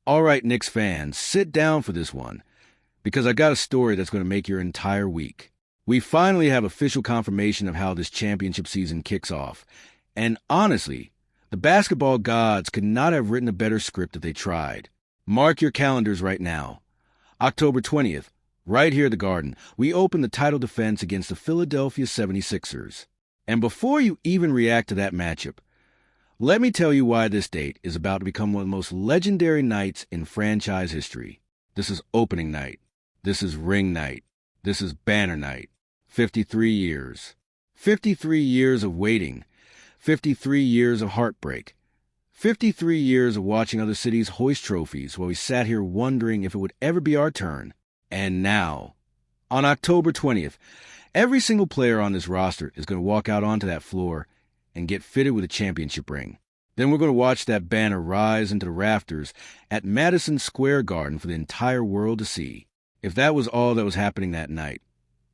All right, Knicks fans, sit down for this one, because I got a story that's going to make your entire week. We finally have official confirmation of how this championship season kicks off. And honestly, the basketball gods could not have written a better script if they tried. Mark your calendars right now. October 20th, right here at the Garden, we open the title defense against the Philadelphia 76ers. And before you even react to that matchup, let me tell you why this date is about to become one of the most legendary nights in franchise history. This is opening night. This is ring night. This is banner night. 53 years. 53 years of waiting. 53 years of heartbreak. 53 years of watching other cities hoist trophies while we sat here wondering if it would ever be our turn. And now, on October 20th, every single player on this roster is going to walk out onto that floor and get fitted with a championship ring. Then we're going to watch that banner rise into the rafters at Madison Square Garden for the entire world to see. If that was all that was happening that night,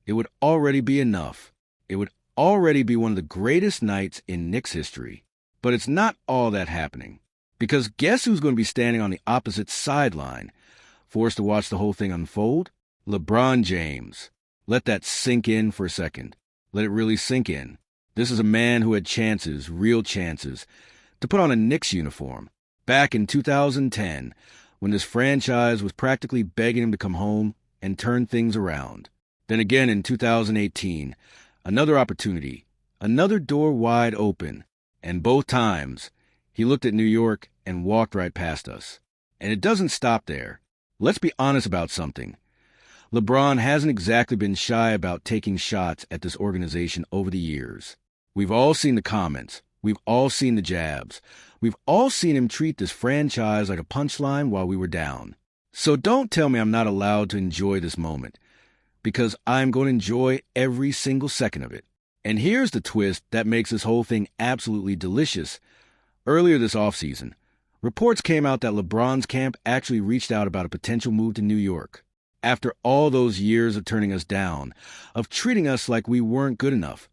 it would already be enough. It would already be one of the greatest nights in Knicks history. But it's not all that happening. Because guess who's going to be standing on the opposite sideline, forced to watch the whole thing unfold? LeBron James. Let that sink in for a second. Let it really sink in. This is a man who had chances, real chances, to put on a Knicks uniform back in 2010 when this franchise was practically begging him to come home and turn things around. Then again in 2018, another opportunity, another door wide open, and both times he looked at New York and walked right past us. And it doesn't stop there. Let's be honest about something. LeBron hasn't exactly been shy about taking shots at this organization over the years. We've all seen the comments. We've all seen the jabs. We've all seen him treat this franchise like a punchline while we were down. So don't tell me I'm not allowed to enjoy this moment, because I'm going to enjoy every single second of it. And here's the twist that makes this whole thing absolutely delicious. Earlier this offseason, reports came out that LeBron's camp actually reached out about a potential move to New York. After all those years of turning us down, of treating us like we weren't good enough,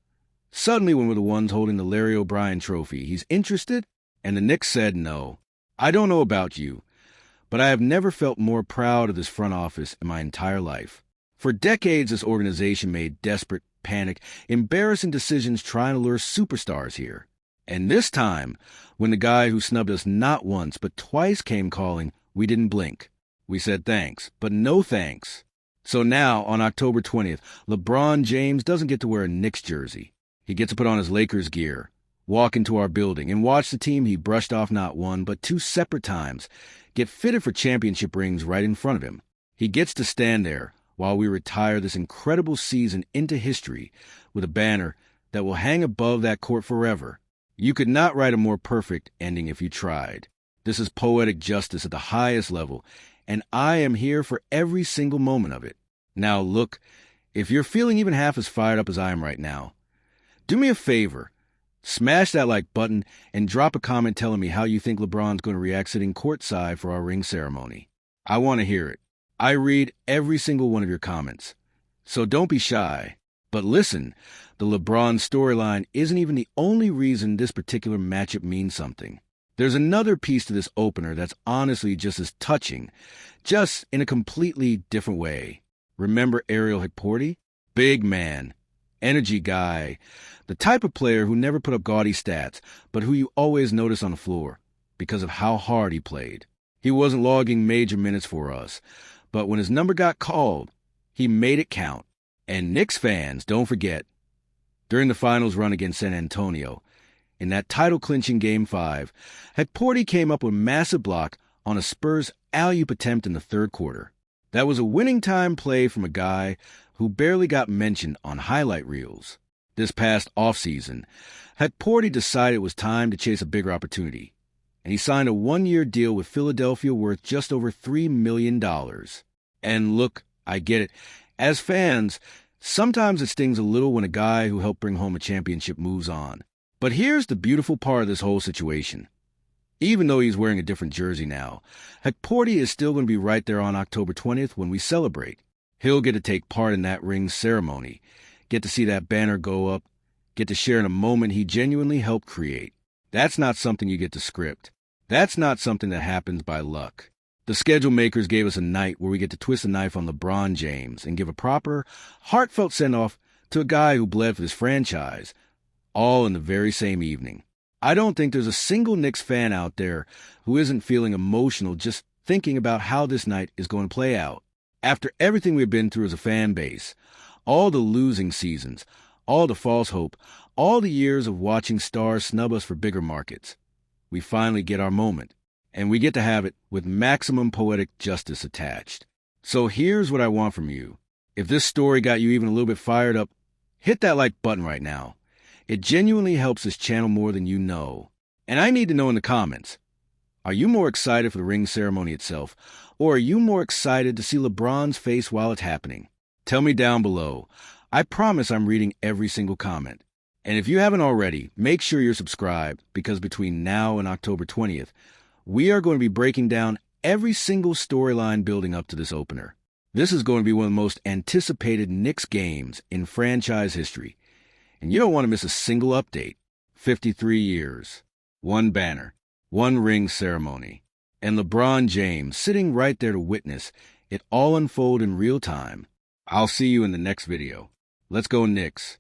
suddenly when we're the ones holding the Larry O'Brien trophy, he's interested? And the Knicks said no. I don't know about you, but I have never felt more proud of this front office in my entire life. For decades, this organization made desperate, panic, embarrassing decisions trying to lure superstars here. And this time, when the guy who snubbed us not once but twice came calling, we didn't blink. We said thanks, but no thanks. So now, on October 20th, LeBron James doesn't get to wear a Knicks jersey. He gets to put on his Lakers gear, walk into our building, and watch the team he brushed off not one, but two separate times get fitted for championship rings right in front of him. He gets to stand there while we retire this incredible season into history with a banner that will hang above that court forever. You could not write a more perfect ending if you tried. This is poetic justice at the highest level, and I am here for every single moment of it. Now look, if you're feeling even half as fired up as I am right now, do me a favor, smash that like button and drop a comment telling me how you think LeBron's going to react sitting courtside for our ring ceremony. I want to hear it. I read every single one of your comments. So don't be shy. But listen, the LeBron storyline isn't even the only reason this particular matchup means something. There's another piece to this opener that's honestly just as touching, just in a completely different way. Remember Ariel Hikporti? Big man, energy guy, the type of player who never put up gaudy stats, but who you always notice on the floor because of how hard he played. He wasn't logging major minutes for us, but when his number got called, he made it count. And Knicks fans, don't forget, during the finals run against San Antonio, in that title-clinching Game 5, Hikporti came up with a massive block on a Spurs alley-oop attempt in the third quarter. That was a winning-time play from a guy who barely got mentioned on highlight reels. This past offseason, Hikporti decided it was time to chase a bigger opportunity, and he signed a one-year deal with Philadelphia worth just over $3 million. And look, I get it. As fans, sometimes it stings a little when a guy who helped bring home a championship moves on. But here's the beautiful part of this whole situation. Even though he's wearing a different jersey now, Hikporti is still going to be right there on October 20th when we celebrate. He'll get to take part in that ring ceremony, get to see that banner go up, get to share in a moment he genuinely helped create. That's not something you get to script. That's not something that happens by luck. The schedule makers gave us a night where we get to twist a knife on LeBron James and give a proper, heartfelt send-off to a guy who bled for his franchise, all in the very same evening. I don't think there's a single Knicks fan out there who isn't feeling emotional just thinking about how this night is going to play out. After everything we've been through as a fan base, all the losing seasons, all the false hope, all the years of watching stars snub us for bigger markets, we finally get our moment. And we get to have it with maximum poetic justice attached. So here's what I want from you. If this story got you even a little bit fired up, hit that like button right now. It genuinely helps this channel more than you know. And I need to know in the comments, are you more excited for the ring ceremony itself, or are you more excited to see LeBron's face while it's happening? Tell me down below. I promise I'm reading every single comment. And if you haven't already, make sure you're subscribed, because between now and October 20th, we are going to be breaking down every single storyline building up to this opener. This is going to be one of the most anticipated Knicks games in franchise history. And you don't want to miss a single update. 53 years, one banner, one ring ceremony, and LeBron James sitting right there to witness it all unfold in real time. I'll see you in the next video. Let's go Knicks.